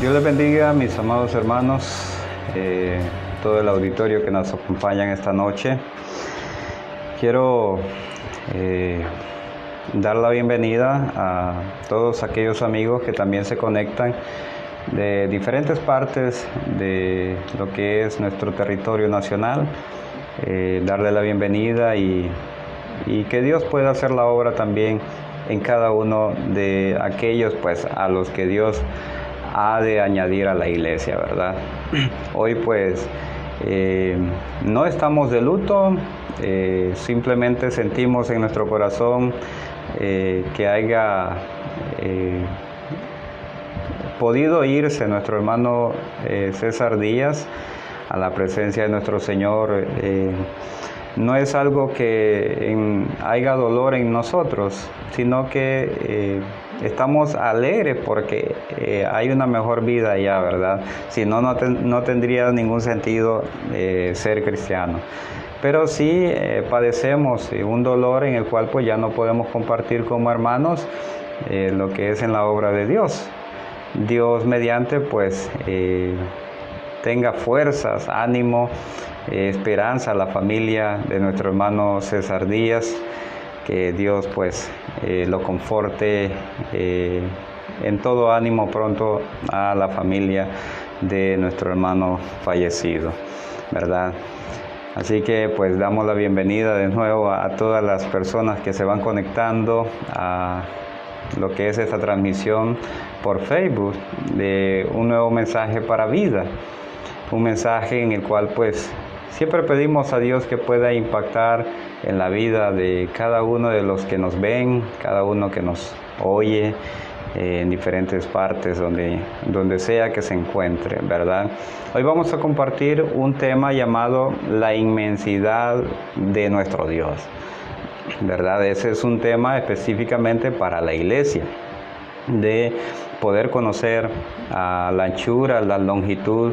Dios les bendiga, mis amados hermanos, todo el auditorio que nos acompaña en esta noche. Quiero dar la bienvenida a todos aquellos amigos que también se conectan de diferentes partes de lo que es nuestro territorio nacional. Darle la bienvenida y que Dios pueda hacer la obra también en cada uno de aquellos pues a los que Dios ha de añadir a la iglesia, ¿verdad? Hoy pues no estamos de luto, simplemente sentimos en nuestro corazón que haya podido irse nuestro hermano César Díaz a la presencia de nuestro Señor. No es algo que haya dolor en nosotros, sino que estamos alegres porque hay una mejor vida allá, ¿verdad? Si no, no tendría ningún sentido ser cristiano. Pero sí padecemos un dolor en el cual pues ya no podemos compartir como hermanos lo que es en la obra de Dios. Dios mediante pues tenga fuerzas, ánimo, esperanza a la familia de nuestro hermano César Díaz, que Dios pues lo conforte en todo ánimo pronto a la familia de nuestro hermano fallecido, ¿verdad? Así que pues damos la bienvenida de nuevo a todas las personas que se van conectando a lo que es esta transmisión por Facebook de un nuevo mensaje para vida. Un mensaje en el cual pues siempre pedimos a Dios que pueda impactar en la vida de cada uno de los que nos ven, cada uno que nos oye en diferentes partes, donde sea que se encuentre, ¿verdad? Hoy vamos a compartir un tema llamado la inmensidad de nuestro Dios, ¿verdad? Ese es un tema específicamente para la iglesia, de poder conocer a la anchura, la longitud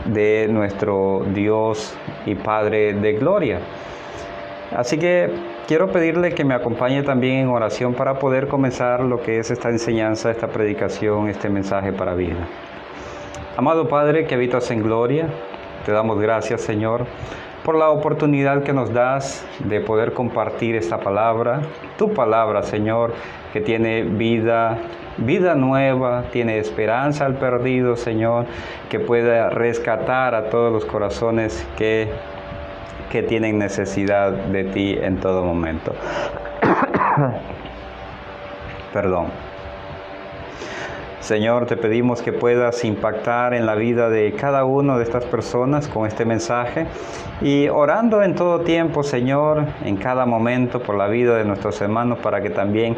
de nuestro Dios y Padre de gloria. Así que quiero pedirle que me acompañe también en oración para poder comenzar lo que es esta enseñanza, esta predicación, este mensaje para vida. Amado Padre que habitas en gloria, te damos gracias, Señor, por la oportunidad que nos das de poder compartir esta palabra, tu palabra, Señor, que tiene vida nueva, tiene esperanza al perdido, Señor, que pueda rescatar a todos los corazones que tienen necesidad de ti en todo momento. Perdón. Señor, te pedimos que puedas impactar en la vida de cada una de estas personas con este mensaje y orando en todo tiempo, Señor, en cada momento por la vida de nuestros hermanos para que también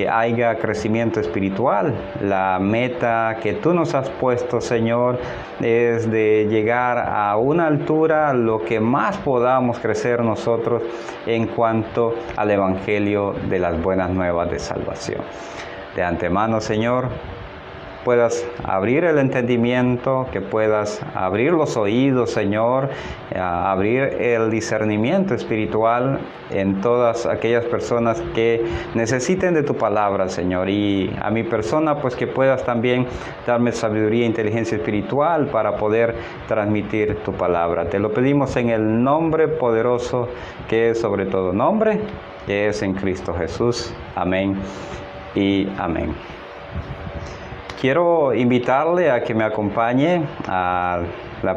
haya crecimiento espiritual. La meta que tú nos has puesto, Señor, es de llegar a una altura lo que más podamos crecer nosotros en cuanto al Evangelio de las buenas nuevas de salvación. De antemano, Señor, puedas abrir el entendimiento, que puedas abrir los oídos, Señor, abrir el discernimiento espiritual en todas aquellas personas que necesiten de tu palabra, Señor, y a mi persona, pues que puedas también darme sabiduría e inteligencia espiritual para poder transmitir tu palabra. Te lo pedimos en el nombre poderoso que es sobre todo nombre, que es en Cristo Jesús. Amén y amén. Quiero invitarle a que me acompañe al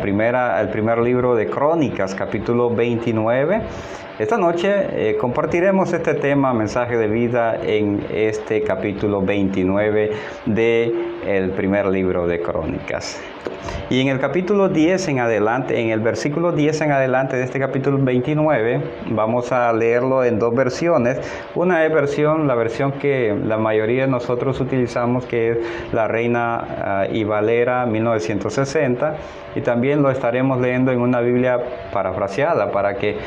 primer libro de Crónicas, capítulo 29. Esta noche compartiremos este tema, mensaje de vida, en este capítulo 29 del primer libro de Crónicas. Y en el capítulo 10 en adelante, en el versículo 10 en adelante de este capítulo 29, vamos a leerlo en dos versiones. Una es la versión que la mayoría de nosotros utilizamos, que es la Reina y Valera 1960, y también lo estaremos leyendo en una Biblia parafraseada para que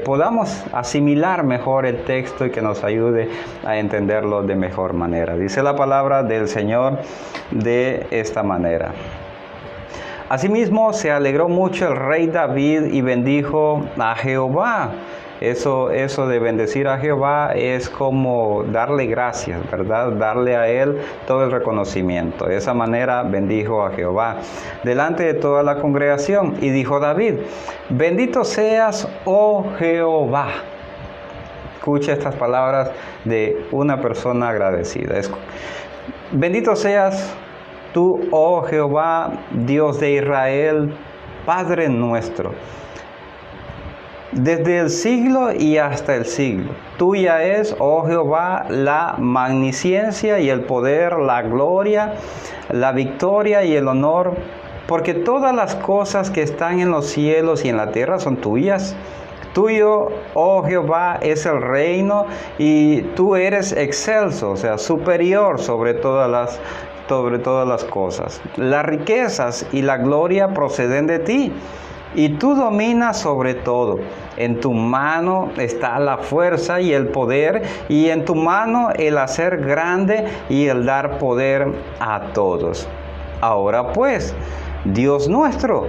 podamos asimilar mejor el texto y que nos ayude a entenderlo de mejor manera. Dice la palabra del Señor de esta manera. Asimismo se alegró mucho el rey David y bendijo a Jehová Eso de bendecir a Jehová es como darle gracias, ¿verdad? Darle a Él todo el reconocimiento. De esa manera bendijo a Jehová delante de toda la congregación. Y dijo David: bendito seas, oh Jehová. Escucha estas palabras de una persona agradecida. Bendito seas tú, oh Jehová, Dios de Israel, Padre nuestro, desde el siglo y hasta el siglo. Tuya es, oh Jehová, la magnificencia y el poder, la gloria, la victoria y el honor, porque todas las cosas que están en los cielos y en la tierra son tuyas. Tuyo, oh Jehová, es el reino, y tú eres excelso, o sea, superior sobre todas las cosas. Las riquezas y la gloria proceden de ti, y tú dominas sobre todo. En tu mano está la fuerza y el poder, y en tu mano el hacer grande y el dar poder a todos. Ahora pues, Dios nuestro,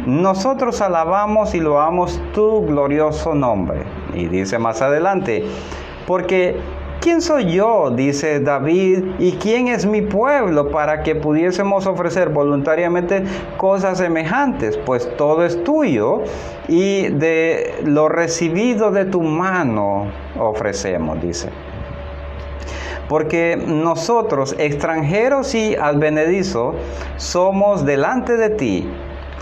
nosotros alabamos y loamos tu glorioso nombre. Y dice más adelante: porque ¿quién soy yo?, dice David, y quién es mi pueblo para que pudiésemos ofrecer voluntariamente cosas semejantes, pues todo es tuyo, y de lo recibido de tu mano ofrecemos, dice. Porque nosotros, extranjeros y advenedizos, somos delante de ti,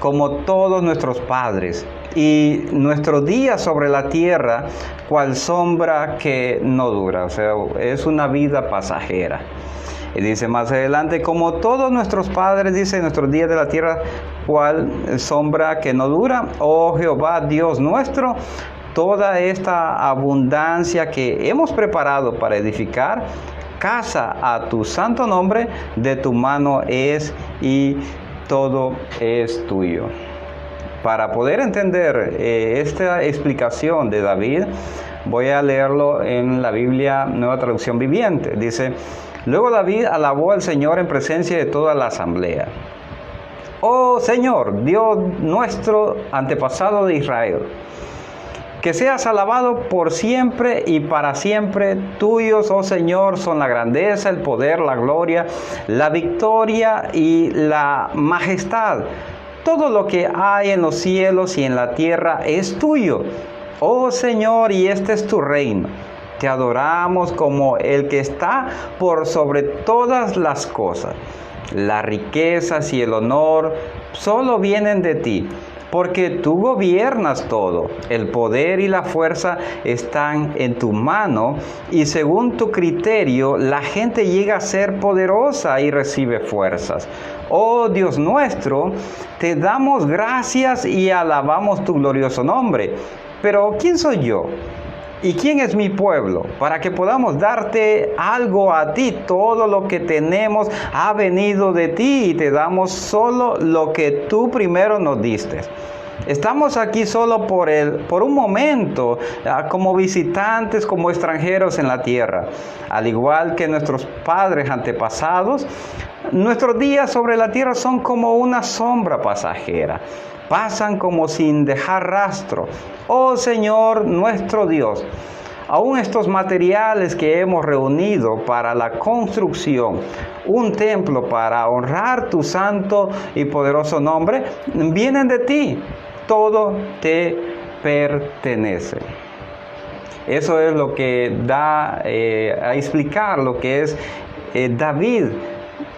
como todos nuestros padres, y nuestros días sobre la tierra, cual sombra que no dura. O sea, es una vida pasajera. Y dice más adelante: como todos nuestros padres, dice, nuestros días de la tierra, cual sombra que no dura. Oh Jehová, Dios nuestro, toda esta abundancia que hemos preparado para edificar casa a tu santo nombre, de tu mano es, y todo es tuyo. Para poder entender esta explicación de David, voy a leerlo en la Biblia Nueva Traducción Viviente. Dice: luego David alabó al Señor en presencia de toda la asamblea. Oh Señor, Dios nuestro, antepasado de Israel, que seas alabado por siempre y para siempre. Tuyos, oh Señor, son la grandeza, el poder, la gloria, la victoria y la majestad. Todo lo que hay en los cielos y en la tierra es tuyo, oh Señor, y este es tu reino. Te adoramos como el que está por sobre todas las cosas. Las riquezas y el honor solo vienen de ti, porque tú gobiernas todo. El poder y la fuerza están en tu mano, y según tu criterio la gente llega a ser poderosa y recibe fuerzas. Oh Dios nuestro, te damos gracias y alabamos tu glorioso nombre. Pero ¿quién soy yo? ¿Y quién es mi pueblo? Para que podamos darte algo a ti. Todo lo que tenemos ha venido de ti, y te damos solo lo que tú primero nos diste. Estamos aquí solo por un momento, como visitantes, como extranjeros en la tierra. Al igual que nuestros padres antepasados, nuestros días sobre la tierra son como una sombra pasajera. Pasan como sin dejar rastro. Oh Señor nuestro Dios, aún estos materiales que hemos reunido para la construcción, un templo para honrar tu santo y poderoso nombre, vienen de ti. Todo te pertenece. Eso es lo que da a explicar lo que es David.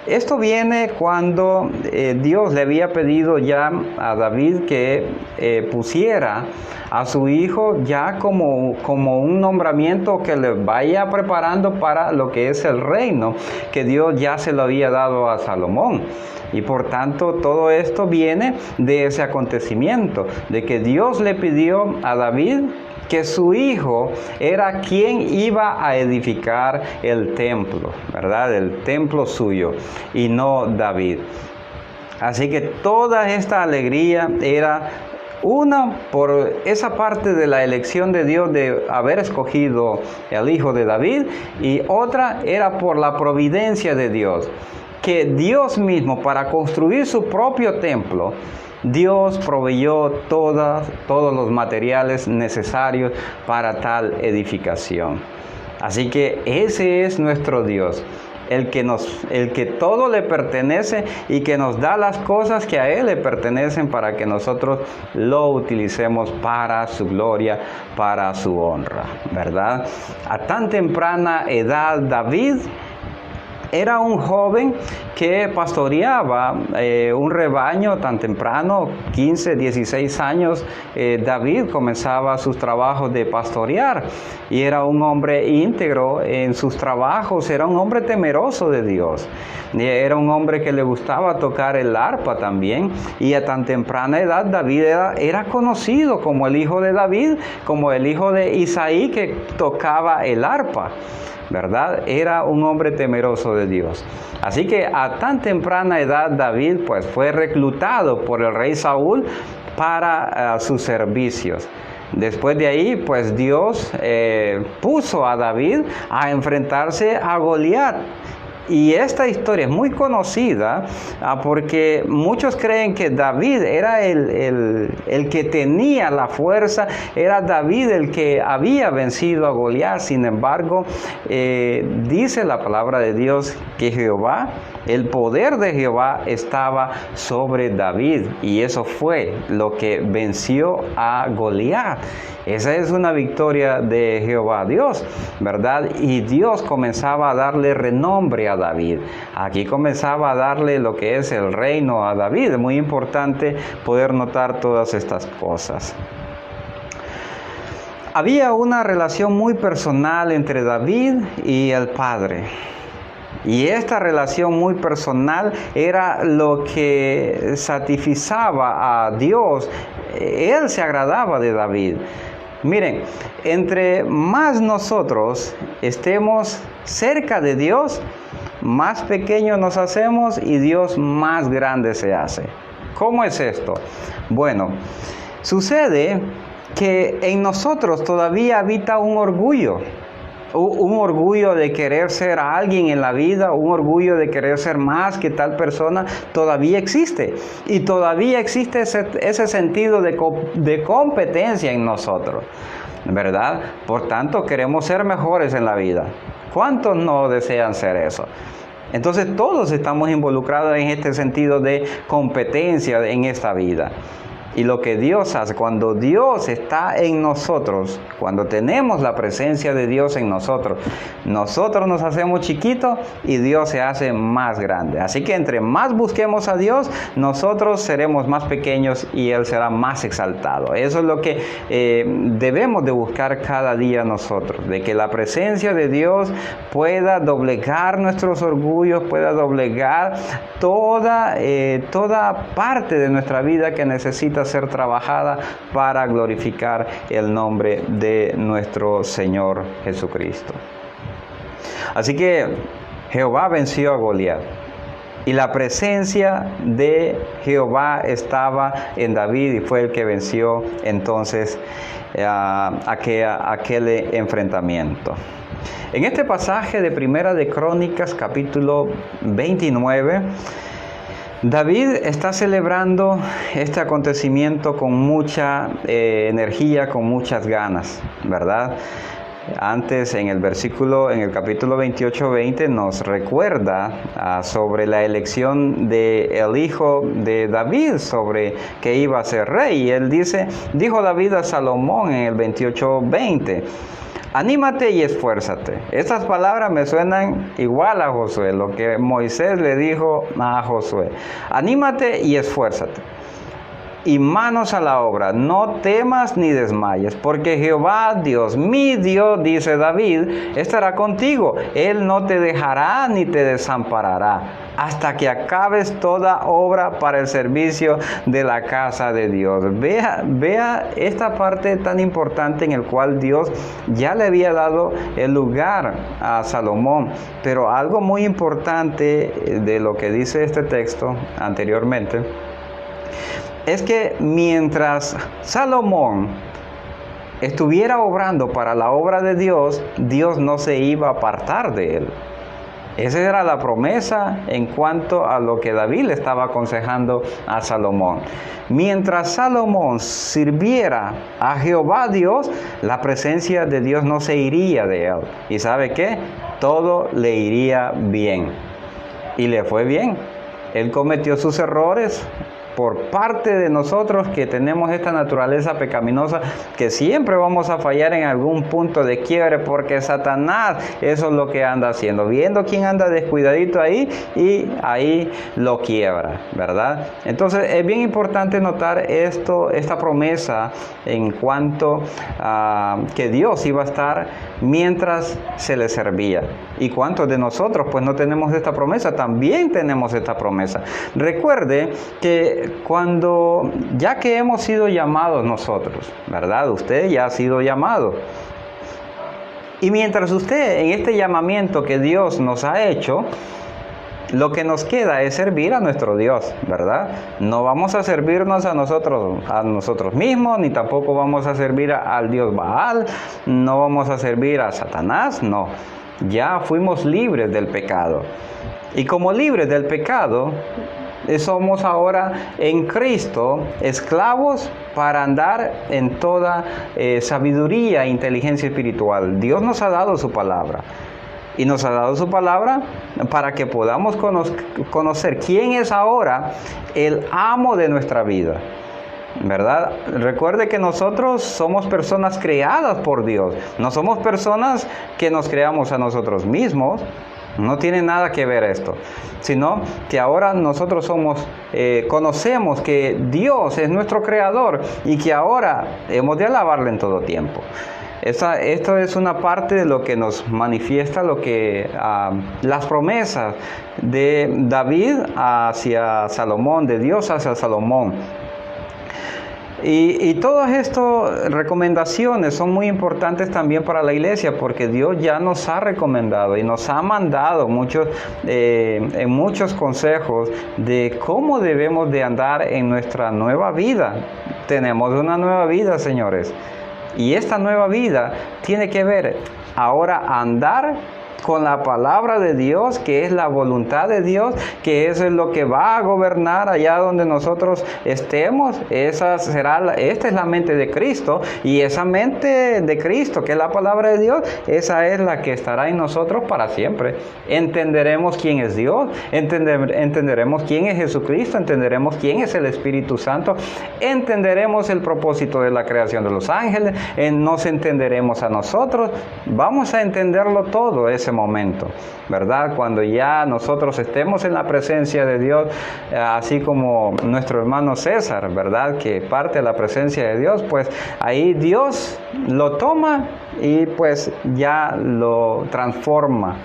Esto viene cuando Dios le había pedido ya a David que pusiera a su hijo ya como un nombramiento que le vaya preparando para lo que es el reino, que Dios ya se lo había dado a Salomón. Y por tanto todo esto viene de ese acontecimiento, de que Dios le pidió a David que su hijo era quien iba a edificar el templo, ¿verdad? El templo suyo, y no David. Así que toda esta alegría era una por esa parte de la elección de Dios de haber escogido el hijo de David, y otra era por la providencia de Dios, que Dios mismo, para construir su propio templo, Dios proveyó todos los materiales necesarios para tal edificación. Así que ese es nuestro Dios, el que todo le pertenece y que nos da las cosas que a Él le pertenecen para que nosotros lo utilicemos para su gloria, para su honra, ¿verdad? A tan temprana edad, David era un joven que pastoreaba un rebaño tan temprano, 15, 16 años. David comenzaba sus trabajos de pastorear y era un hombre íntegro en sus trabajos, era un hombre temeroso de Dios. Era un hombre que le gustaba tocar el arpa también, y a tan temprana edad David era conocido como el hijo de David, como el hijo de Isaí que tocaba el arpa, ¿verdad? Era un hombre temeroso de Dios. Así que a tan temprana edad David pues fue reclutado por el rey Saúl para sus servicios. Después de ahí pues Dios puso a David a enfrentarse a Goliat. Y esta historia es muy conocida porque muchos creen que David era el que tenía la fuerza, era David el que había vencido a Goliat. Sin embargo, dice la palabra de Dios que Jehová, el poder de Jehová estaba sobre David, y eso fue lo que venció a Goliat. Esa es una victoria de Jehová Dios, ¿verdad? Y Dios comenzaba a darle renombre a David. Aquí comenzaba a darle lo que es el reino a David. Es muy importante poder notar todas estas cosas. Había una relación muy personal entre David y el Padre. Y esta relación muy personal era lo que satisfacía a Dios. Él se agradaba de David. Miren, entre más nosotros estemos cerca de Dios, más pequeños nos hacemos y Dios más grande se hace. ¿Cómo es esto? Bueno, sucede que en nosotros todavía habita un orgullo de querer ser alguien en la vida, un orgullo de querer ser más que tal persona, todavía existe. Y todavía existe ese sentido de competencia en nosotros, ¿verdad? Por tanto, queremos ser mejores en la vida. ¿Cuántos no desean ser eso? Entonces, todos estamos involucrados en este sentido de competencia en esta vida. Y lo que Dios hace, cuando Dios está en nosotros, cuando tenemos la presencia de Dios en nosotros, nosotros nos hacemos chiquitos y Dios se hace más grande. Así que entre más busquemos a Dios, nosotros seremos más pequeños y Él será más exaltado. Eso es lo que debemos de buscar cada día nosotros, de que la presencia de Dios pueda doblegar nuestros orgullos, pueda doblegar toda parte de nuestra vida que necesita ser trabajada para glorificar el nombre de nuestro Señor Jesucristo. Así que Jehová venció a Goliat y la presencia de Jehová estaba en David y fue el que venció entonces aquel enfrentamiento. En este pasaje de Primera de Crónicas, capítulo 29, David está celebrando este acontecimiento con mucha energía, con muchas ganas, ¿verdad? Antes en el capítulo 28-20 nos recuerda sobre la elección del hijo de David, sobre que iba a ser rey. Y él dijo David a Salomón en el 28-20, anímate y esfuérzate. Estas palabras me suenan igual a Josué, lo que Moisés le dijo a Josué. Anímate y esfuérzate. Y manos a la obra, no temas ni desmayes, porque Jehová Dios, mi Dios, dice David, estará contigo. Él no te dejará ni te desamparará, hasta que acabes toda obra para el servicio de la casa de Dios. Vea esta parte tan importante en el cual Dios ya le había dado el lugar a Salomón. Pero algo muy importante de lo que dice este texto anteriormente, es que mientras Salomón estuviera obrando para la obra de Dios, Dios no se iba a apartar de él. Esa era la promesa en cuanto a lo que David le estaba aconsejando a Salomón. Mientras Salomón sirviera a Jehová Dios, la presencia de Dios no se iría de él. ¿Y sabe qué? Todo le iría bien. Y le fue bien. Él cometió sus errores por parte de nosotros que tenemos esta naturaleza pecaminosa, que siempre vamos a fallar en algún punto de quiebre, porque Satanás eso es lo que anda haciendo, viendo quién anda descuidadito ahí y ahí lo quiebra, ¿verdad? Entonces es bien importante notar esta promesa en cuanto a que Dios iba a estar mientras se le servía. ¿Y cuántos de nosotros pues no tenemos esta promesa? También tenemos esta promesa. Recuerde que ya que hemos sido llamados nosotros, ¿verdad? Usted ya ha sido llamado. Y mientras usted en este llamamiento que Dios nos ha hecho, lo que nos queda es servir a nuestro Dios, ¿verdad? No vamos a servirnos a nosotros mismos, ni tampoco vamos a servir al Dios Baal, no vamos a servir a Satanás, no. Ya fuimos libres del pecado. Y como libres del pecado, somos ahora en Cristo esclavos para andar en toda sabiduría e inteligencia espiritual. Dios nos ha dado su palabra. Y nos ha dado su palabra para que podamos conocer quién es ahora el amo de nuestra vida, ¿verdad? Recuerde que nosotros somos personas creadas por Dios. No somos personas que nos creamos a nosotros mismos. No tiene nada que ver esto, sino que ahora nosotros conocemos que Dios es nuestro creador y que ahora hemos de alabarle en todo tiempo. Esto es una parte de lo que nos manifiesta las promesas de David hacia Salomón, de Dios hacia Salomón. Y todas estas recomendaciones son muy importantes también para la iglesia, porque Dios ya nos ha recomendado y nos ha mandado en muchos consejos de cómo debemos de andar en nuestra nueva vida. Tenemos una nueva vida, señores. Y esta nueva vida tiene que ver ahora andar con la palabra de Dios, que es la voluntad de Dios, que eso es lo que va a gobernar allá donde nosotros estemos. Esta es la mente de Cristo, y esa mente de Cristo, que es la palabra de Dios, esa es la que estará en nosotros para siempre. Entenderemos quién es Dios, entenderemos quién es Jesucristo, entenderemos quién es el Espíritu Santo, entenderemos el propósito de la creación de los ángeles, nos entenderemos a nosotros, vamos a entenderlo todo ese momento, ¿verdad? Cuando ya nosotros estemos en la presencia de Dios, así como nuestro hermano César, ¿verdad? Que parte de la presencia de Dios, pues ahí Dios lo toma y pues ya lo transforma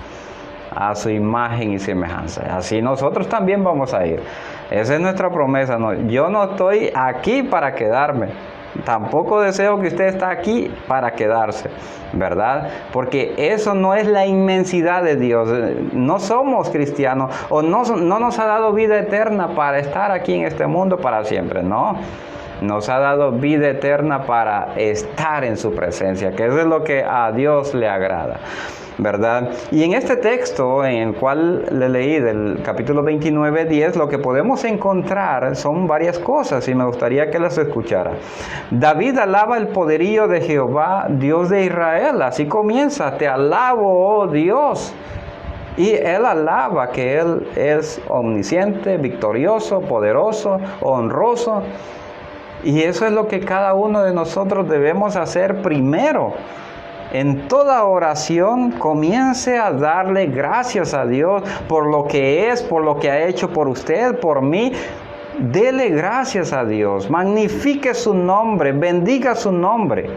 a su imagen y semejanza. Así nosotros también vamos a ir. Esa es nuestra promesa. No, yo no estoy aquí para quedarme. Tampoco deseo que usted esté aquí para quedarse, ¿verdad? Porque eso no es la inmensidad de Dios. No somos cristianos, o no nos ha dado vida eterna para estar aquí en este mundo para siempre, no. Nos ha dado vida eterna para estar en su presencia, que eso es lo que a Dios le agrada, ¿verdad? Y en este texto en el cual le leí del capítulo 29, 10, lo que podemos encontrar son varias cosas y me gustaría que las escuchara. David alaba el poderío de Jehová, Dios de Israel. Así comienza: te alabo, oh Dios. Y él alaba que él es omnisciente, victorioso, poderoso, honroso. Y eso es lo que cada uno de nosotros debemos hacer primero. En toda oración comience a darle gracias a Dios por lo que es, por lo que ha hecho por usted, por mí. Dele gracias a Dios, magnifique su nombre, bendiga su nombre.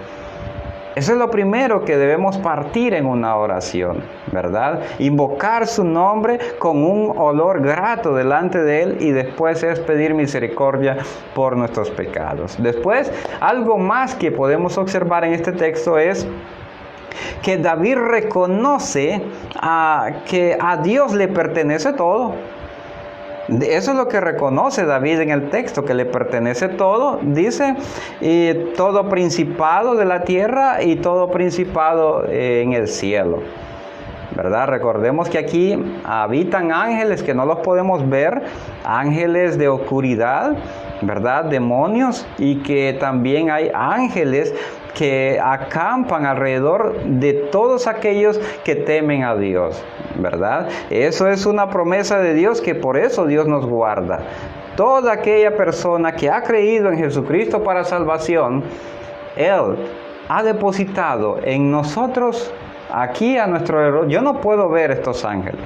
Eso es lo primero que debemos partir en una oración, ¿verdad? Invocar su nombre con un olor grato delante de Él, y después es pedir misericordia por nuestros pecados. Después, algo más que podemos observar en este texto es que David reconoce que a Dios le pertenece todo. Eso es lo que reconoce David en el texto, que le pertenece todo. Dice, y todo principado de la tierra y todo principado en el cielo. ¿verdad? Recordemos que aquí habitan ángeles que no los podemos ver, ángeles de oscuridad, ¿verdad? Demonios, y que también hay ángeles que acampan alrededor de todos aquellos que temen a Dios, ¿verdad? Eso es una promesa de Dios, que por eso Dios nos guarda. Toda aquella persona que ha creído en Jesucristo para salvación, Él ha depositado en nosotros, aquí a nuestro alrededor. Yo no puedo ver estos ángeles,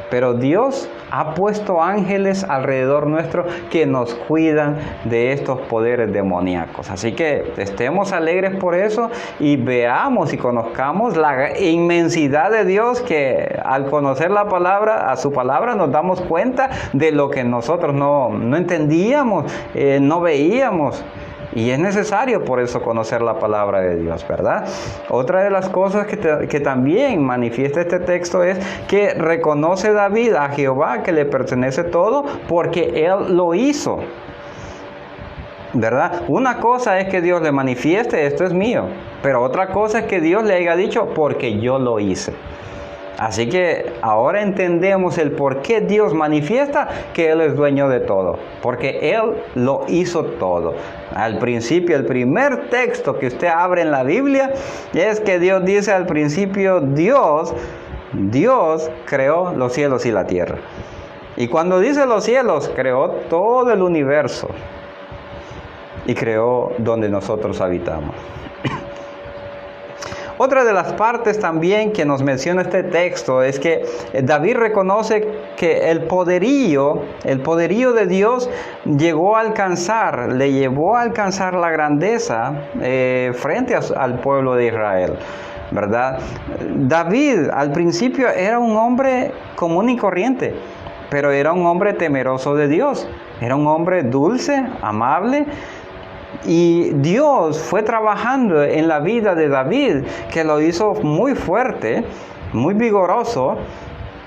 pero Dios ha puesto ángeles alrededor nuestro que nos cuidan de estos poderes demoníacos. Así que estemos alegres por eso y veamos y conozcamos la inmensidad de Dios, que al conocer la palabra, a su palabra, nos damos cuenta de lo que nosotros no entendíamos, no veíamos. Y es necesario por eso conocer la palabra de Dios, ¿verdad? Otra de las cosas que también manifiesta este texto es que reconoce David a Jehová que le pertenece todo porque Él lo hizo, ¿verdad? Una cosa es que Dios le manifieste, esto es mío, pero otra cosa es que Dios le haya dicho, porque yo lo hice. Así que ahora entendemos el por qué Dios manifiesta que Él es dueño de todo, porque Él lo hizo todo. Al principio, el primer texto que usted abre en la Biblia es que Dios dice al principio, Dios creó los cielos y la tierra. Y cuando dice los cielos, creó todo el universo y creó donde nosotros habitamos. Otra de las partes también que nos menciona este texto es que David reconoce que el poderío de Dios le llevó a alcanzar la grandeza frente al pueblo de Israel, ¿verdad? David al principio era un hombre común y corriente, pero era un hombre temeroso de Dios, era un hombre dulce, amable. Y Dios fue trabajando en la vida de David, que lo hizo muy fuerte, muy vigoroso.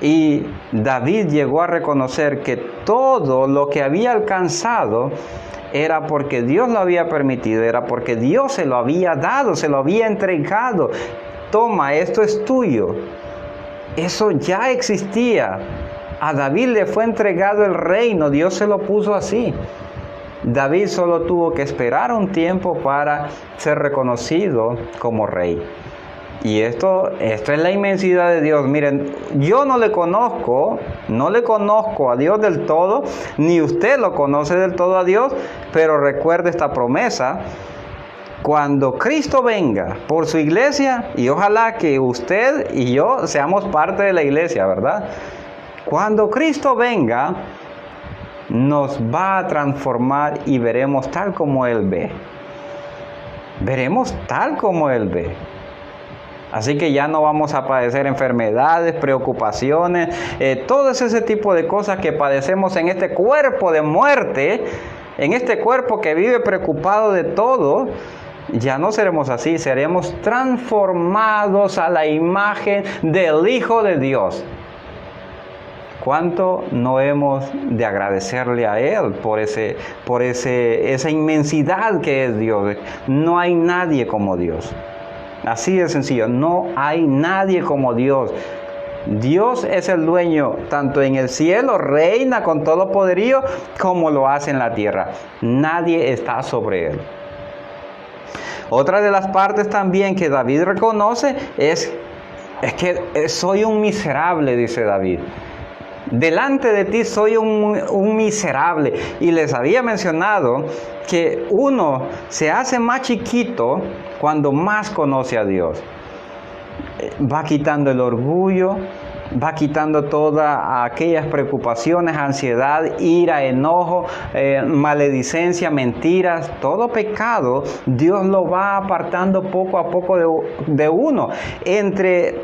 Y David llegó a reconocer que todo lo que había alcanzado era porque Dios lo había permitido, era porque Dios se lo había dado, se lo había entregado. Toma, esto es tuyo. Eso ya existía. A David le fue entregado el reino, Dios se lo puso así. David solo tuvo que esperar un tiempo para ser reconocido como rey. Y esto es la inmensidad de Dios. Miren, yo no le conozco a Dios del todo, ni usted lo conoce del todo a Dios, pero recuerde esta promesa. Cuando Cristo venga por su iglesia, y ojalá que usted y yo seamos parte de la iglesia, ¿verdad? Cuando Cristo venga, nos va a transformar y veremos tal como Él ve. Veremos tal como Él ve. Así que ya no vamos a padecer enfermedades, preocupaciones, todo ese tipo de cosas que padecemos en este cuerpo de muerte, en este cuerpo que vive preocupado de todo. Ya no seremos así, seremos transformados a la imagen del Hijo de Dios. ¿Cuánto no hemos de agradecerle a Él por esa inmensidad que es Dios? No hay nadie como Dios. Así de sencillo, no hay nadie como Dios. Dios es el dueño, tanto en el cielo, reina con todo poderío, como lo hace en la tierra. Nadie está sobre Él. Otra de las partes también que David reconoce es que soy un miserable, dice David. Delante de ti soy un miserable. Y les había mencionado que uno se hace más chiquito cuando más conoce a Dios. Va quitando el orgullo, va quitando todas aquellas preocupaciones, ansiedad, ira, enojo, maledicencia, mentiras, todo pecado. Dios lo va apartando poco a poco de uno. Entre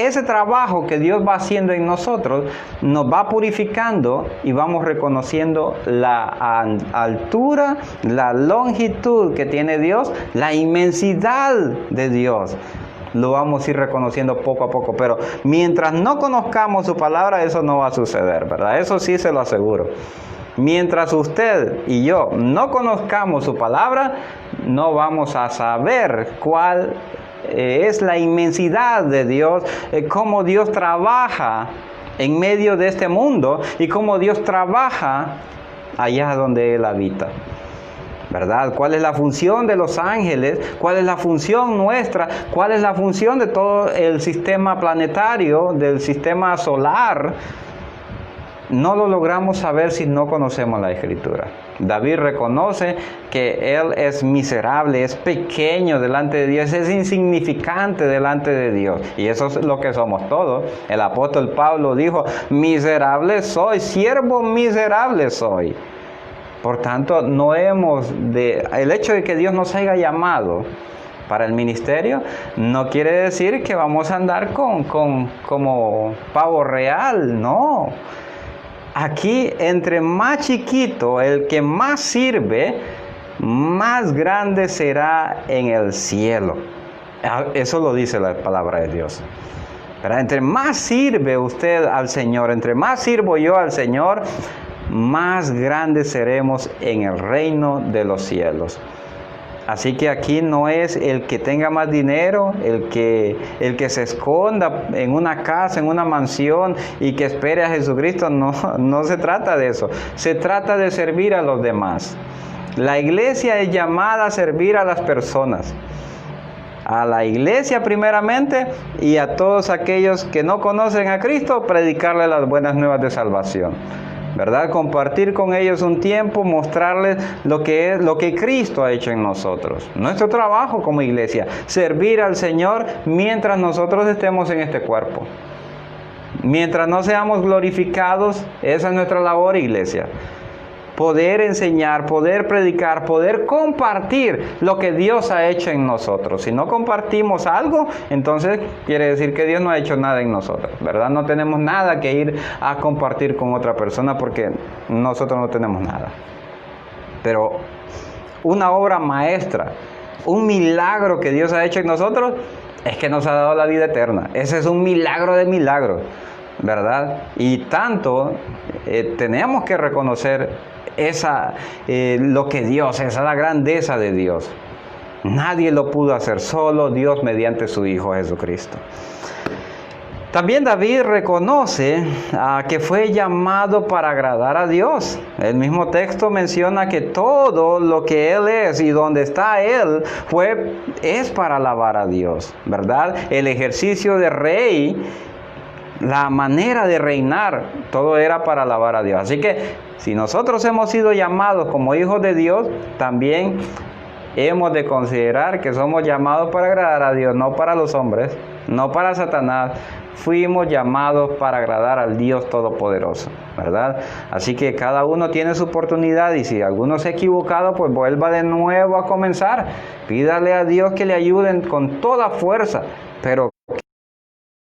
ese trabajo que Dios va haciendo en nosotros, nos va purificando y vamos reconociendo la altura, la longitud que tiene Dios, la inmensidad de Dios. Lo vamos a ir reconociendo poco a poco, pero mientras no conozcamos su palabra, eso no va a suceder, ¿verdad? Eso sí se lo aseguro. Mientras usted y yo no conozcamos su palabra, no vamos a saber cuál es la inmensidad de Dios, cómo Dios trabaja en medio de este mundo y cómo Dios trabaja allá donde Él habita. ¿Verdad? ¿Cuál es la función de los ángeles? ¿Cuál es la función nuestra? ¿Cuál es la función de todo el sistema planetario, del sistema solar? No lo logramos saber si no conocemos la Escritura. David reconoce que él es miserable, es pequeño delante de Dios, es insignificante delante de Dios. Y eso es lo que somos todos. El apóstol Pablo dijo, miserable soy, siervo miserable soy. Por tanto, el hecho de que Dios nos haya llamado para el ministerio, no quiere decir que vamos a andar como pavo real, no. Aquí, entre más chiquito, el que más sirve, más grande será en el cielo. Eso lo dice la palabra de Dios. Pero entre más sirve usted al Señor, entre más sirvo yo al Señor, más grandes seremos en el reino de los cielos. Así que aquí no es el que tenga más dinero, el que se esconda en una casa, en una mansión y que espere a Jesucristo. No se trata de eso. Se trata de servir a los demás. La iglesia es llamada a servir a las personas. A la iglesia primeramente y a todos aquellos que no conocen a Cristo, predicarles las buenas nuevas de salvación. ¿Verdad? Compartir con ellos un tiempo, mostrarles lo que Cristo ha hecho en nosotros. Nuestro trabajo como iglesia, servir al Señor mientras nosotros estemos en este cuerpo. Mientras no seamos glorificados, esa es nuestra labor, iglesia. Poder enseñar, poder predicar, poder compartir lo que Dios ha hecho en nosotros. Si no compartimos algo, entonces quiere decir que Dios no ha hecho nada en nosotros, ¿verdad? No tenemos nada que ir a compartir con otra persona porque nosotros no tenemos nada. Pero una obra maestra, un milagro que Dios ha hecho en nosotros, es que nos ha dado la vida eterna. Ese es un milagro de milagros, ¿verdad? Y tanto tenemos que reconocer lo que Dios es, la grandeza de Dios. Nadie lo pudo hacer, solo Dios mediante su Hijo Jesucristo. También David reconoce que fue llamado para agradar a Dios. El mismo texto menciona que todo lo que Él es y donde está Él es para alabar a Dios, ¿verdad? El ejercicio de rey, la manera de reinar, todo era para alabar a Dios. Así que si nosotros hemos sido llamados como hijos de Dios, también hemos de considerar que somos llamados para agradar a Dios, no para los hombres, no para Satanás. Fuimos llamados para agradar al Dios Todopoderoso, ¿verdad? Así que cada uno tiene su oportunidad y si alguno se ha equivocado, pues vuelva de nuevo a comenzar. Pídale a Dios que le ayuden con toda fuerza, pero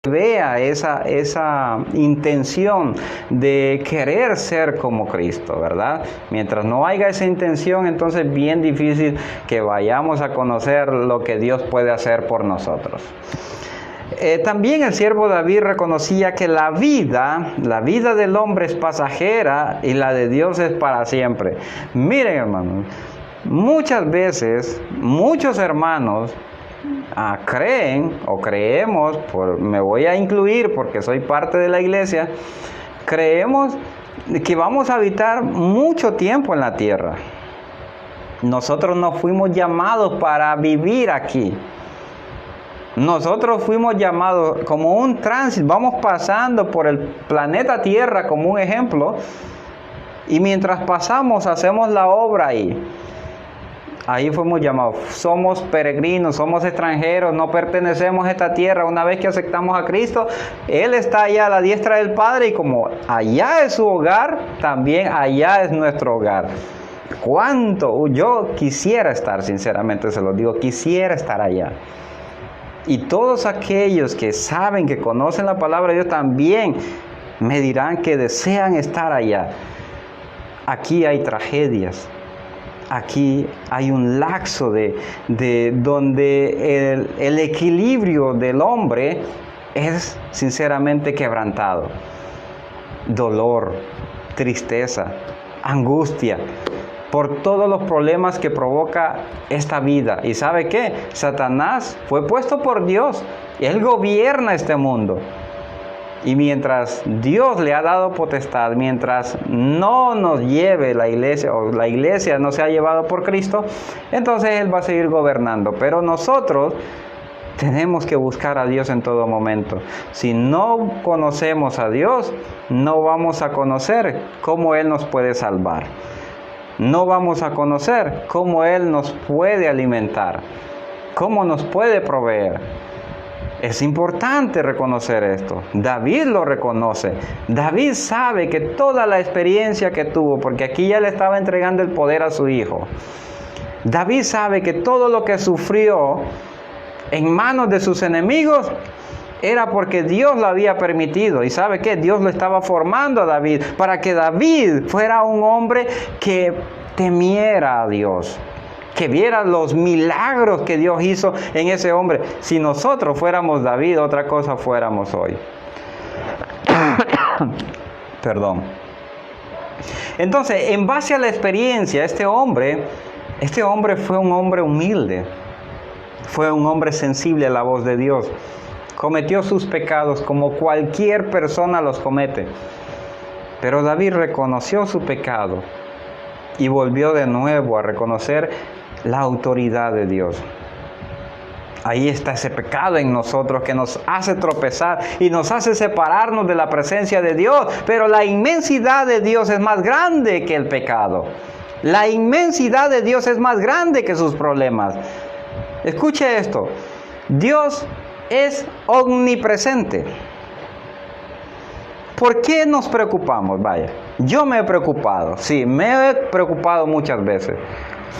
vea esa intención de querer ser como Cristo, ¿verdad? Mientras no haya esa intención, entonces es bien difícil que vayamos a conocer lo que Dios puede hacer por nosotros. También el siervo David reconocía que la vida del hombre es pasajera y la de Dios es para siempre. Miren, hermanos, muchas veces, muchos hermanos creen o creemos, me voy a incluir porque soy parte de la iglesia, creemos que vamos a habitar mucho tiempo en la tierra. Nosotros no fuimos llamados para vivir aquí. Nosotros fuimos llamados como un tránsito, vamos pasando por el planeta Tierra como un ejemplo, y mientras pasamos hacemos la obra ahí. Ahí fuimos llamados. Somos peregrinos, somos extranjeros, no pertenecemos a esta tierra. Una vez que aceptamos a Cristo, Él está allá a la diestra del Padre y como allá es su hogar, también allá es nuestro hogar. ¿Cuánto? Yo quisiera estar, sinceramente se lo digo, quisiera estar allá. Y todos aquellos que saben, que conocen la palabra de Dios también me dirán que desean estar allá. Aquí hay tragedias. Aquí hay un lapso de donde el equilibrio del hombre es sinceramente quebrantado. Dolor, tristeza, angustia, por todos los problemas que provoca esta vida. ¿Y sabe qué? Satanás fue puesto por Dios. Él gobierna este mundo. Y mientras Dios le ha dado potestad, mientras no nos lleve la iglesia, o la iglesia no sea llevada por Cristo, entonces Él va a seguir gobernando. Pero nosotros tenemos que buscar a Dios en todo momento. Si no conocemos a Dios, no vamos a conocer cómo Él nos puede salvar. No vamos a conocer cómo Él nos puede alimentar, cómo nos puede proveer. Es importante reconocer esto. David lo reconoce. David sabe que toda la experiencia que tuvo, porque aquí ya le estaba entregando el poder a su hijo. David sabe que todo lo que sufrió en manos de sus enemigos era porque Dios lo había permitido. ¿Y sabe qué? Dios lo estaba formando a David para que David fuera un hombre que temiera a Dios, que viera los milagros que Dios hizo en ese hombre. Si nosotros fuéramos David, otra cosa fuéramos hoy. Perdón. Entonces, en base a la experiencia, este hombre fue un hombre humilde. Fue un hombre sensible a la voz de Dios. Cometió sus pecados como cualquier persona los comete. Pero David reconoció su pecado y volvió de nuevo a reconocer la autoridad de Dios. Ahí está ese pecado en nosotros que nos hace tropezar y nos hace separarnos de la presencia de Dios. Pero la inmensidad de Dios es más grande que el pecado. La inmensidad de Dios es más grande que sus problemas. Escuche esto. Dios es omnipresente. ¿Por qué nos preocupamos? Vaya, yo me he preocupado. Sí, me he preocupado muchas veces.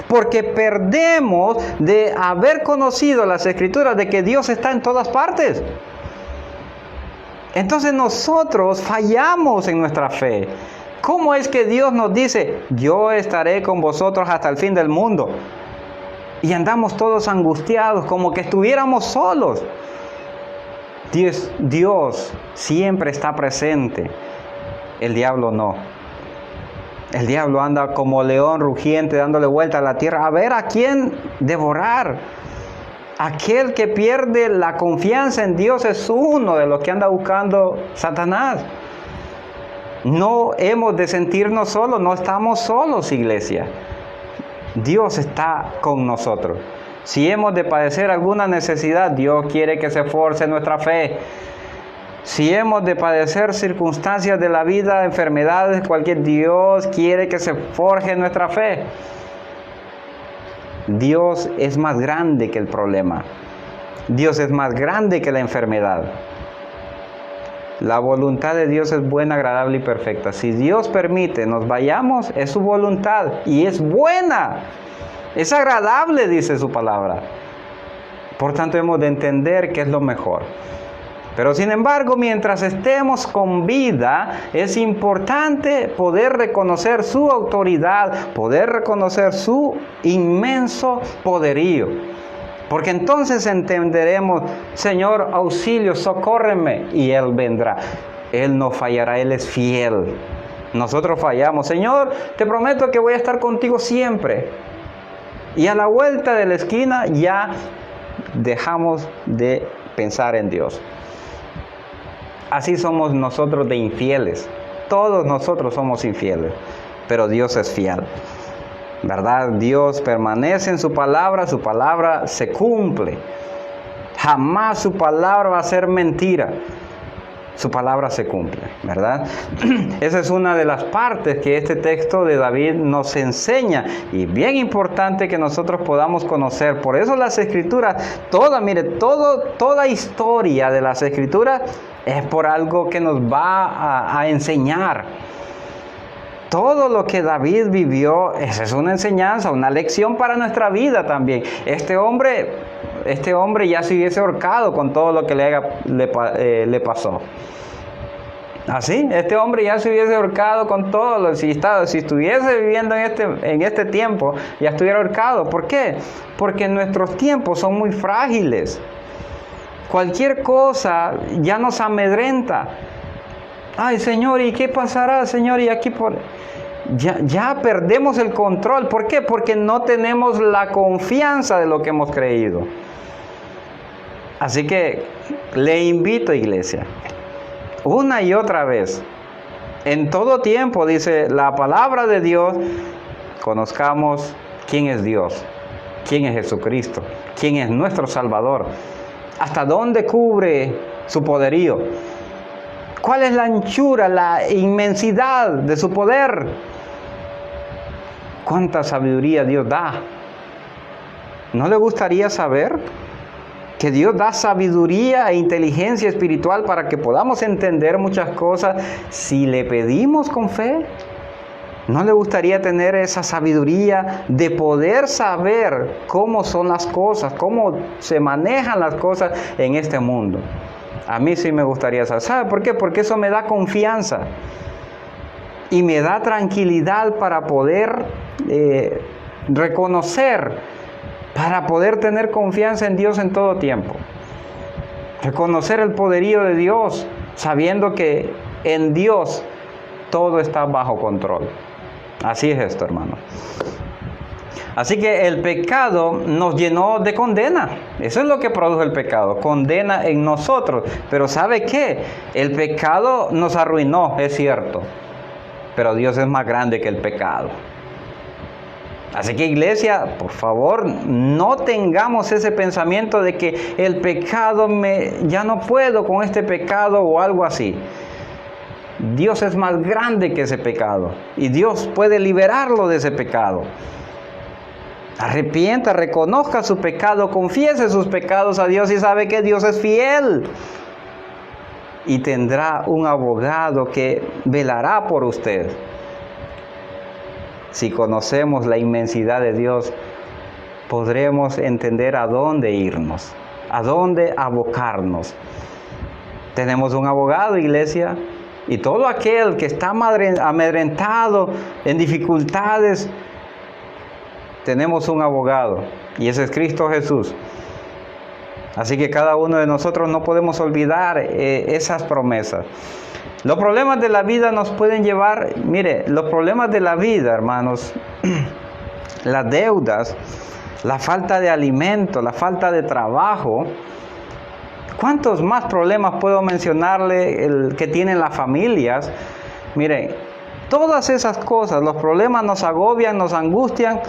Porque perdemos de haber conocido las Escrituras de que Dios está en todas partes. Entonces nosotros fallamos en nuestra fe. ¿Cómo es que Dios nos dice, yo estaré con vosotros hasta el fin del mundo? Y andamos todos angustiados, como que estuviéramos solos. Dios siempre está presente. El diablo no. El diablo anda como león rugiente, dándole vuelta a la tierra, a ver a quién devorar. Aquel que pierde la confianza en Dios es uno de los que anda buscando Satanás. No hemos de sentirnos solos, no estamos solos, iglesia. Dios está con nosotros. Si hemos de padecer alguna necesidad, Dios quiere que se esfuerce nuestra fe. Si hemos de padecer circunstancias de la vida, enfermedades, Dios quiere que se forje nuestra fe. Dios es más grande que el problema. Dios es más grande que la enfermedad. La voluntad de Dios es buena, agradable y perfecta. Si Dios permite nos vayamos, es su voluntad y es buena. Es agradable, dice su palabra. Por tanto, hemos de entender que es lo mejor. Pero sin embargo, mientras estemos con vida, es importante poder reconocer su autoridad, poder reconocer su inmenso poderío. Porque entonces entenderemos, Señor, auxilio, socórreme, y Él vendrá. Él no fallará, Él es fiel. Nosotros fallamos. Señor, te prometo que voy a estar contigo siempre. Y a la vuelta de la esquina ya dejamos de pensar en Dios. Así somos nosotros de infieles. Todos nosotros somos infieles, pero Dios es fiel, ¿verdad? Dios permanece en su palabra se cumple. Jamás su palabra va a ser mentira. Su palabra se cumple, ¿verdad? Esa es una de las partes que este texto de David nos enseña, y bien importante que nosotros podamos conocer. Por eso las Escrituras, toda historia de las Escrituras es por algo que nos va a enseñar. Todo lo que David vivió, esa es una enseñanza, una lección para nuestra vida también. Este hombre ya se hubiese ahorcado con todo lo que le pasó. Así, este hombre ya se hubiese ahorcado con todo lo si estuviese viviendo en este tiempo, ya estuviera ahorcado. ¿Por qué? Porque nuestros tiempos son muy frágiles. Cualquier cosa ya nos amedrenta. Ay, Señor, ¿y qué pasará, Señor? ya perdemos el control. ¿Por qué? Porque no tenemos la confianza de lo que hemos creído. Así que le invito, iglesia, una y otra vez, en todo tiempo, dice la palabra de Dios, conozcamos quién es Dios, quién es Jesucristo, quién es nuestro Salvador, hasta dónde cubre su poderío, cuál es la anchura, la inmensidad de su poder, cuánta sabiduría Dios da. ¿No le gustaría saber que Dios da sabiduría e inteligencia espiritual para que podamos entender muchas cosas si le pedimos con fe? ¿No le gustaría tener esa sabiduría de poder saber cómo son las cosas, cómo se manejan las cosas en este mundo? A mí sí me gustaría saber. ¿Sabe por qué? Porque eso me da confianza y me da tranquilidad para poder reconocer, para poder tener confianza en Dios en todo tiempo. Reconocer el poderío de Dios, sabiendo que en Dios todo está bajo control. Así es esto, hermano. Así que el pecado nos llenó de condena. Eso es lo que produjo el pecado, condena en nosotros. Pero ¿sabe qué? El pecado nos arruinó, es cierto. Pero Dios es más grande que el pecado. Así que, iglesia, por favor, no tengamos ese pensamiento de que el pecado ya no puedo con este pecado o algo así. Dios es más grande que ese pecado y Dios puede liberarlo de ese pecado. Arrepienta, reconozca su pecado, confiese sus pecados a Dios y sabe que Dios es fiel. Y tendrá un abogado que velará por usted. Si conocemos la inmensidad de Dios, podremos entender a dónde irnos, a dónde abocarnos. Tenemos un abogado, iglesia, y todo aquel que está amedrentado en dificultades, tenemos un abogado, y ese es Cristo Jesús. Así que cada uno de nosotros no podemos olvidar esas promesas. Los problemas de la vida nos pueden llevar, mire, los problemas de la vida, hermanos, las deudas, la falta de alimento, la falta de trabajo. ¿Cuántos más problemas puedo mencionarle que tienen las familias? Miren, todas esas cosas, los problemas nos agobian, nos angustian,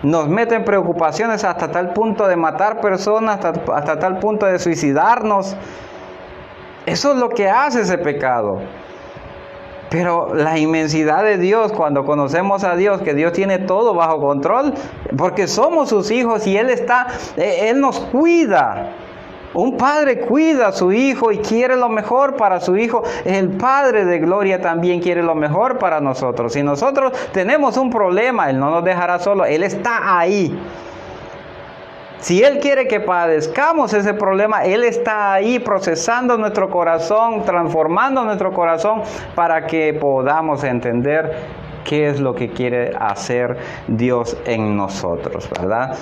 nos meten preocupaciones hasta tal punto de matar personas, hasta tal punto de suicidarnos. Eso es lo que hace ese pecado. Pero la inmensidad de Dios, cuando conocemos a Dios, que Dios tiene todo bajo control, porque somos sus hijos y Él nos cuida. Un padre cuida a su hijo y quiere lo mejor para su hijo. El Padre de gloria también quiere lo mejor para nosotros. Si nosotros tenemos un problema, Él no nos dejará solo. Él está ahí. Si Él quiere que padezcamos ese problema, Él está ahí procesando nuestro corazón, transformando nuestro corazón para que podamos entender qué es lo que quiere hacer Dios en nosotros, ¿verdad?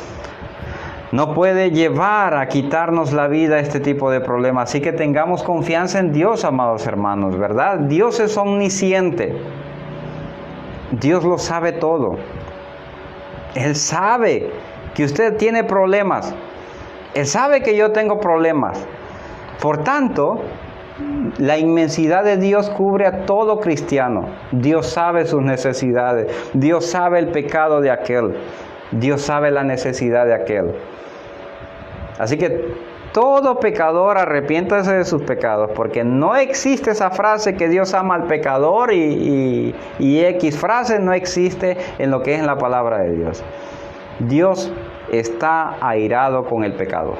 No puede llevar a quitarnos la vida este tipo de problemas. Así que tengamos confianza en Dios, amados hermanos, ¿verdad? Dios es omnisciente. Dios lo sabe todo. Él sabe que usted tiene problemas. Él sabe que yo tengo problemas. Por tanto, la inmensidad de Dios cubre a todo cristiano. Dios sabe sus necesidades. Dios sabe el pecado de aquel. Dios sabe la necesidad de aquel. Así que todo pecador arrepiéntase de sus pecados, porque no existe esa frase que Dios ama al pecador y X frase no existe en lo que es en la palabra de Dios. Dios está airado con el pecado.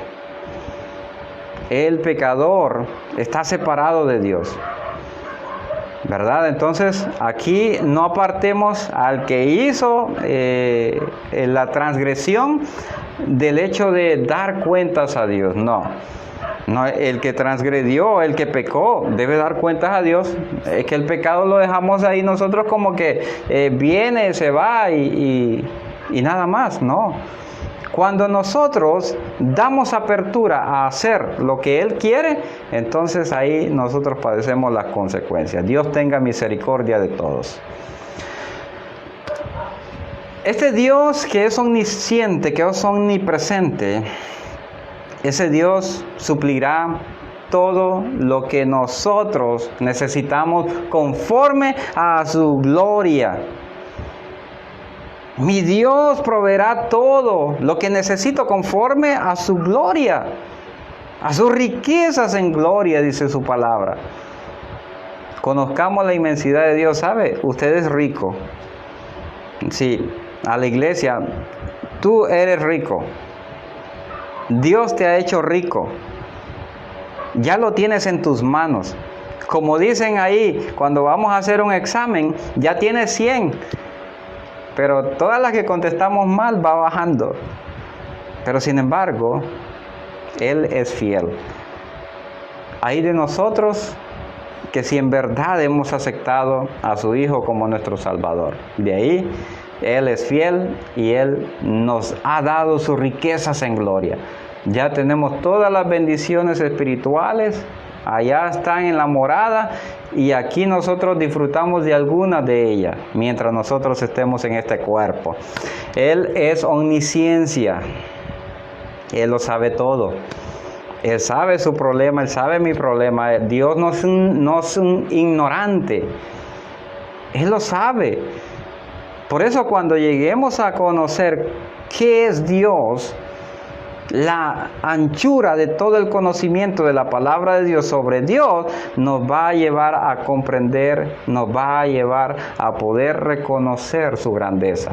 El pecador está separado de Dios, ¿verdad? Entonces aquí no apartemos al que hizo la transgresión del hecho de dar cuentas a Dios. No, el que transgredió, el que pecó, debe dar cuentas a Dios. Es que el pecado lo dejamos ahí nosotros como que viene, se va y nada más. No. Cuando nosotros damos apertura a hacer lo que Él quiere, entonces ahí nosotros padecemos las consecuencias. Dios tenga misericordia de todos. Este Dios que es omnisciente, que es omnipresente, ese Dios suplirá todo lo que nosotros necesitamos conforme a su gloria. Mi Dios proveerá todo lo que necesito conforme a su gloria, a sus riquezas en gloria, dice su palabra. Conozcamos la inmensidad de Dios. ¿Sabe? Usted es rico. Sí, a la iglesia, tú eres rico. Dios te ha hecho rico. Ya lo tienes en tus manos. Como dicen ahí, cuando vamos a hacer un examen, ya tienes 100. Pero todas las que contestamos mal va bajando. Pero sin embargo, Él es fiel. Hay de nosotros que si en verdad hemos aceptado a su Hijo como nuestro Salvador. De ahí, Él es fiel y Él nos ha dado sus riquezas en gloria. Ya tenemos todas las bendiciones espirituales, allá están en la morada y aquí nosotros disfrutamos de algunas de ellas mientras nosotros estemos en este cuerpo. Él es omnisciencia, Él lo sabe todo. Él sabe su problema, Él sabe mi problema. Dios no es un ignorante. Él lo sabe. Por eso cuando lleguemos a conocer qué es Dios, la anchura de todo el conocimiento de la palabra de Dios sobre Dios nos va a llevar a comprender, nos va a llevar a poder reconocer su grandeza.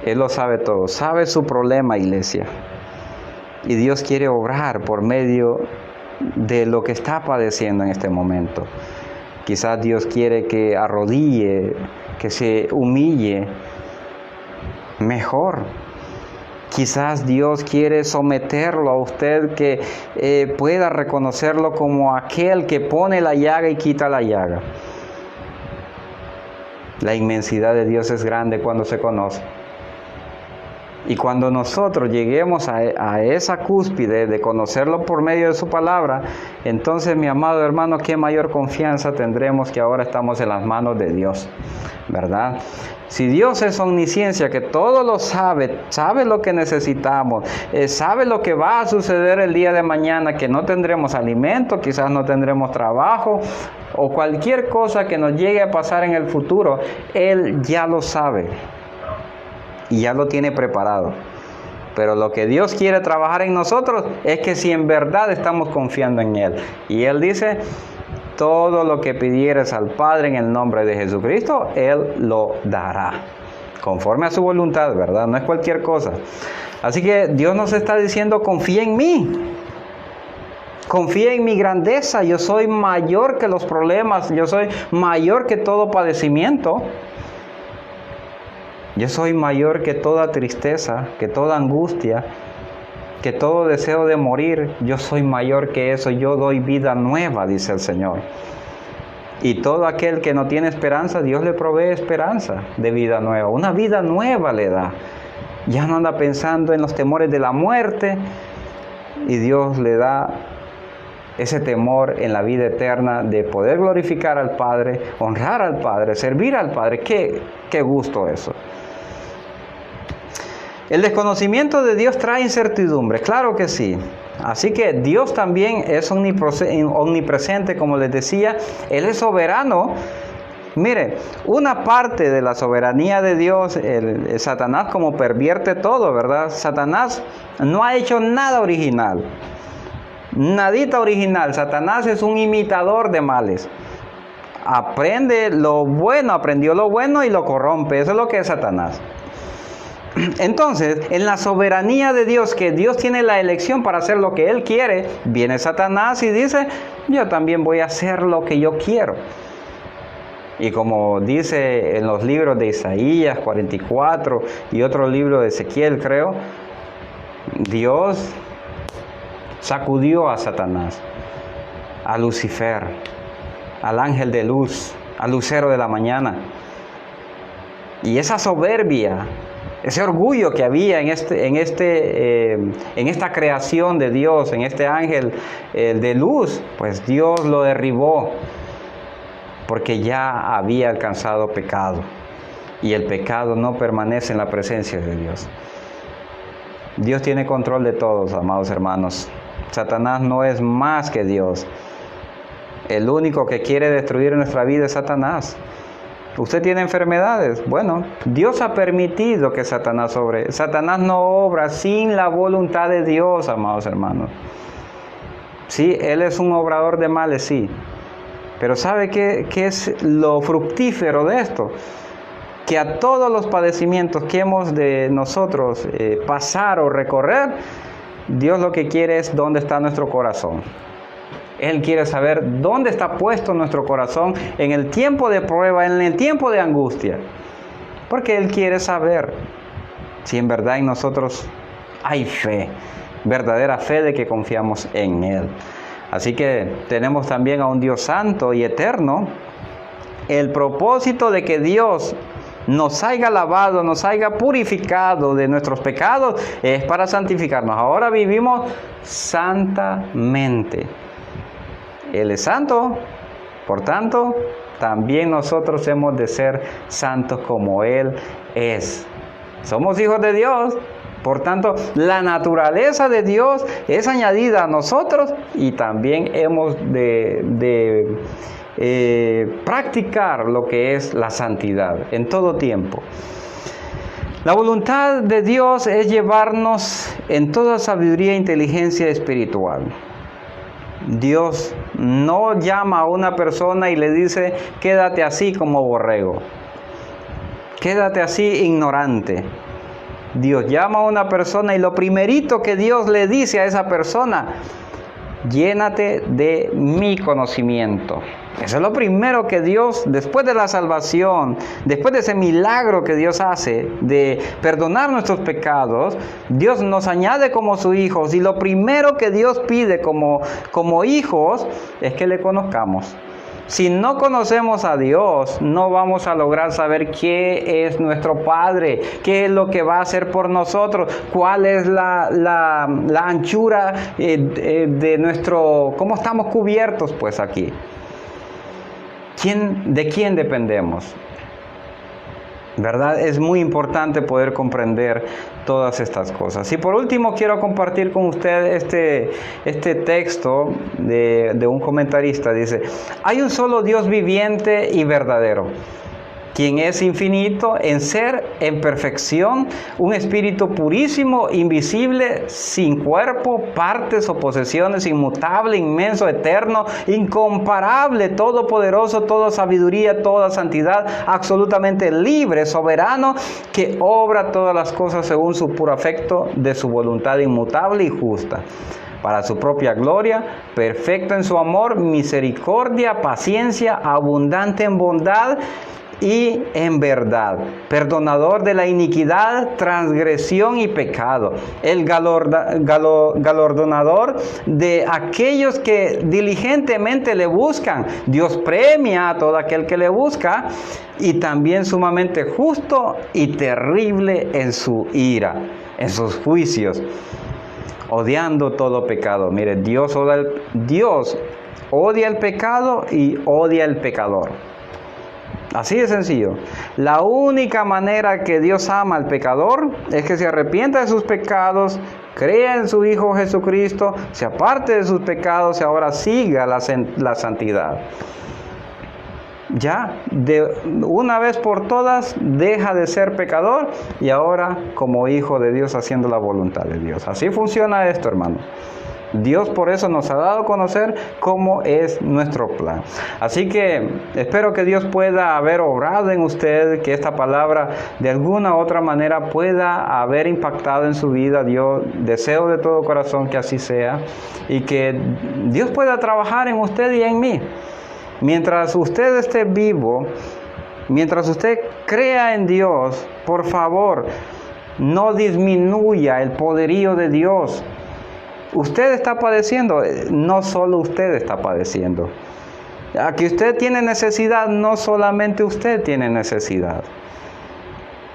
Él lo sabe todo, sabe su problema, iglesia. Y Dios quiere obrar por medio de lo que está padeciendo en este momento. Quizás Dios quiere que arrodille, que se humille mejor. Quizás Dios quiere someterlo a usted, que pueda reconocerlo como aquel que pone la llaga y quita la llaga. La inmensidad de Dios es grande cuando se conoce. Y cuando nosotros lleguemos a esa cúspide de conocerlo por medio de su palabra, entonces, mi amado hermano, qué mayor confianza tendremos que ahora estamos en las manos de Dios, ¿verdad? Si Dios es omnisciencia, que todo lo sabe, sabe lo que necesitamos, sabe lo que va a suceder el día de mañana, que no tendremos alimento, quizás no tendremos trabajo, o cualquier cosa que nos llegue a pasar en el futuro, Él ya lo sabe. Y ya lo tiene preparado. Pero lo que Dios quiere trabajar en nosotros es que si en verdad estamos confiando en Él. Y Él dice, todo lo que pidieres al Padre en el nombre de Jesucristo, Él lo dará. Conforme a su voluntad, ¿verdad? No es cualquier cosa. Así que Dios nos está diciendo, confía en mí. Confía en mi grandeza. Yo soy mayor que los problemas. Yo soy mayor que todo padecimiento. Yo soy mayor que toda tristeza, que toda angustia, que todo deseo de morir. Yo soy mayor que eso. Yo doy vida nueva, dice el Señor. Y todo aquel que no tiene esperanza, Dios le provee esperanza de vida nueva. Una vida nueva le da. Ya no anda pensando en los temores de la muerte. Y Dios le da ese temor en la vida eterna de poder glorificar al Padre, honrar al Padre, servir al Padre. Qué gusto eso. El desconocimiento de Dios trae incertidumbre, claro que sí. Así que Dios también es omnipresente, como les decía. Él es soberano. Mire, una parte de la soberanía de Dios, Satanás como pervierte todo, ¿verdad? Satanás no ha hecho nada original. Nadita original. Satanás es un imitador de males. Aprende lo bueno, aprendió lo bueno y lo corrompe. Eso es lo que es Satanás. Entonces, en la soberanía de Dios, que Dios tiene la elección para hacer lo que Él quiere, viene Satanás y dice, yo también voy a hacer lo que yo quiero. Y como dice en los libros de Isaías 44 y otro libro de Ezequiel, creo, Dios sacudió a Satanás, a Lucifer, al ángel de luz, al lucero de la mañana. Y esa soberbia, ese orgullo que había en esta creación de Dios, en este ángel de luz, pues Dios lo derribó porque ya había alcanzado pecado. y el pecado no permanece en la presencia de Dios. Dios tiene control de todos, amados hermanos. Satanás no es más que Dios. El único que quiere destruir nuestra vida es Satanás. ¿Usted tiene enfermedades? Bueno, Dios ha permitido que Satanás obre. Satanás no obra sin la voluntad de Dios, amados hermanos. Sí, Él es un obrador de males, sí. Pero ¿sabe qué es lo fructífero de esto? Que a todos los padecimientos que hemos de nosotros pasar o recorrer, Dios lo que quiere es dónde está nuestro corazón. Él quiere saber dónde está puesto nuestro corazón en el tiempo de prueba, en el tiempo de angustia. Porque Él quiere saber si en verdad en nosotros hay fe, verdadera fe de que confiamos en Él. Así que tenemos también a un Dios santo y eterno. El propósito de que Dios nos haya lavado, nos haya purificado de nuestros pecados, es para santificarnos. Ahora vivimos santamente. Él es santo, por tanto, también nosotros hemos de ser santos como Él es. Somos hijos de Dios, por tanto, la naturaleza de Dios es añadida a nosotros y también hemos de practicar lo que es la santidad en todo tiempo. La voluntad de Dios es llevarnos en toda sabiduría e inteligencia espiritual. Dios no llama a una persona y le dice, quédate así como borrego, quédate así ignorante. Dios llama a una persona y lo primerito que Dios le dice a esa persona, llénate de mi conocimiento. Eso es lo primero que Dios, después de la salvación, después de ese milagro que Dios hace de perdonar nuestros pecados, Dios nos añade como sus hijos y lo primero que Dios pide como hijos es que le conozcamos. Si no conocemos a Dios, no vamos a lograr saber qué es nuestro Padre, qué es lo que va a hacer por nosotros, cuál es la anchura de nuestro, cómo estamos cubiertos pues aquí. ¿De quién dependemos? ¿Verdad? Es muy importante poder comprender todas estas cosas. Y por último quiero compartir con usted este texto de un comentarista. Dice, hay un solo Dios viviente y verdadero, quien es infinito en ser, en perfección, un espíritu purísimo, invisible, sin cuerpo, partes o posesiones, inmutable, inmenso, eterno, incomparable, todopoderoso, toda sabiduría, toda santidad, absolutamente libre, soberano, que obra todas las cosas según su puro afecto de su voluntad inmutable y justa, para su propia gloria, perfecto en su amor, misericordia, paciencia, abundante en bondad y en verdad, perdonador de la iniquidad, transgresión y pecado, el galardonador de aquellos que diligentemente le buscan. Dios premia a todo aquel que le busca, y también sumamente justo y terrible en su ira, en sus juicios, odiando todo pecado. Mire, Dios odia el pecado y odia el pecador. Así de sencillo. La única manera que Dios ama al pecador es que se arrepienta de sus pecados, crea en su Hijo Jesucristo, se aparte de sus pecados y ahora siga la santidad. Ya, de una vez por todas, deja de ser pecador y ahora como hijo de Dios haciendo la voluntad de Dios. Así funciona esto, hermano. Dios por eso nos ha dado a conocer cómo es nuestro plan. Así que espero que Dios pueda haber obrado en usted, que esta palabra de alguna u otra manera pueda haber impactado en su vida. Yo deseo de todo corazón que así sea y que Dios pueda trabajar en usted y en mí. Mientras usted esté vivo, mientras usted crea en Dios, por favor, no disminuya el poderío de Dios. Usted está padeciendo, no solo usted está padeciendo. Aquí usted tiene necesidad, no solamente usted tiene necesidad.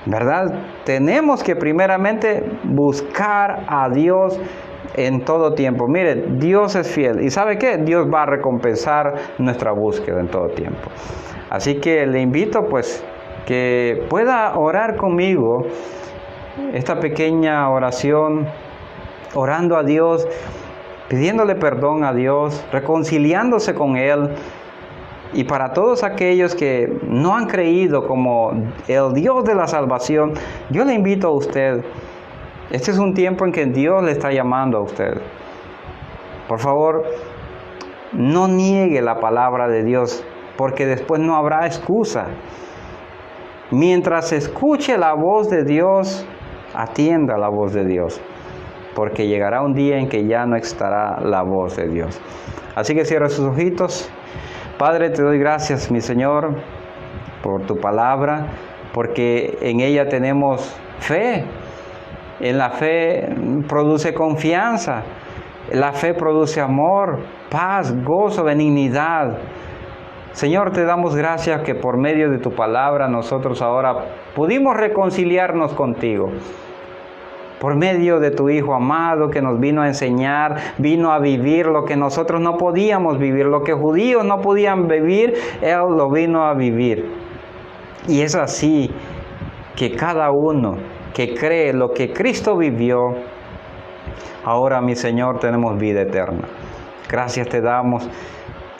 ¿Verdad? Tenemos que primeramente buscar a Dios en todo tiempo. Mire, Dios es fiel. ¿Y sabe qué? Dios va a recompensar nuestra búsqueda en todo tiempo. Así que le invito pues que pueda orar conmigo esta pequeña oración, orando a Dios, pidiéndole perdón a Dios, reconciliándose con Él. Y para todos aquellos que no han creído como el Dios de la salvación, yo le invito a usted. Este es un tiempo en que Dios le está llamando a usted. Por favor, no niegue la palabra de Dios, porque después no habrá excusa. Mientras escuche la voz de Dios, atienda la voz de Dios, porque llegará un día en que ya no estará la voz de Dios. Así que cierre sus ojitos. Padre, te doy gracias, mi Señor, por tu palabra, porque en ella tenemos fe. En la fe produce confianza. La fe produce amor, paz, gozo, benignidad. Señor, te damos gracias que por medio de tu palabra nosotros ahora pudimos reconciliarnos contigo. Por medio de tu Hijo amado que nos vino a enseñar, vino a vivir lo que nosotros no podíamos vivir, lo que judíos no podían vivir, Él lo vino a vivir. Y es así que cada uno que cree lo que Cristo vivió, ahora, mi Señor, tenemos vida eterna. Gracias te damos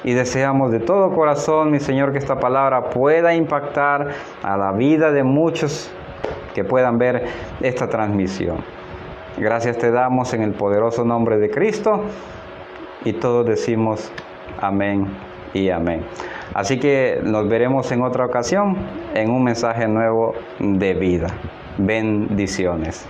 y deseamos de todo corazón, mi Señor, que esta palabra pueda impactar a la vida de muchos que puedan ver esta transmisión. Gracias te damos en el poderoso nombre de Cristo y todos decimos amén y amén. Así que nos veremos en otra ocasión en un mensaje nuevo de vida. Bendiciones.